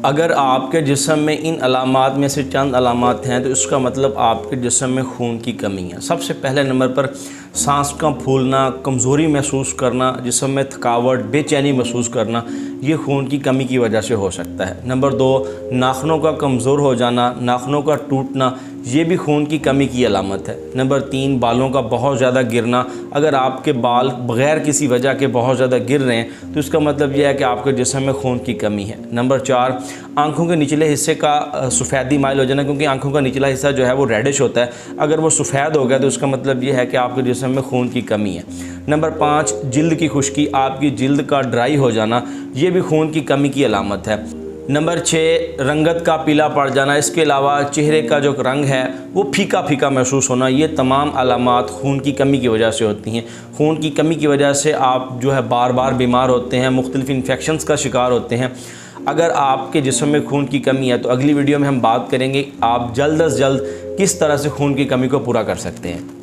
अगर आपके जिस्म में इन अलामात में से चंद अलामात हैं तो इसका मतलब आपके जिस्म में खून की कमी है। सबसे पहले नंबर पर सांस का फूलना, कमज़ोरी महसूस करना, जिस्म में थकावट, बेचैनी महसूस करना, ये खून की कमी की वजह से हो सकता है। नंबर 2, नाखूनों का कमज़ोर हो जाना, नाखूनों का टूटना, ये भी खून की कमी की अलामत है। नंबर 3, बालों का बहुत ज़्यादा गिरना। अगर आपके बाल बग़ैर किसी वजह के बहुत ज़्यादा गिर रहे हैं तो इसका मतलब यह है कि आपके जिस्म में खून की कमी है। नंबर 4, आँखों के निचले हिस्से का सफ़ेदी माइल हो जाना, क्योंकि आँखों का निचला हिस्सा जो है वो रेडिश होता है। अगर वो सफ़ेद हो गया तो इसका मतलब ये है कि आपके जिस्म में खून की कमी है। नंबर 5, जिल्द की खुश्की, आपकी जिल्द का ड्राई हो जाना, ये भी खून की कमी की अलामत है। नंबर 6, रंगत का पीला पड़ जाना। इसके अलावा चेहरे का जो रंग है वो फीका फीका महसूस होना, ये तमाम अलामात खून की कमी की वजह से होती हैं। खून की कमी की वजह से आप जो है बार बार बीमार होते हैं, मुख्तलिफ इन्फेक्शंस का शिकार होते हैं। अगर आपके जिस्म में खून की कमी है तो अगली वीडियो में हम बात करेंगे आप जल्द अज जल्द किस तरह से खून की कमी को पूरा कर सकते हैं।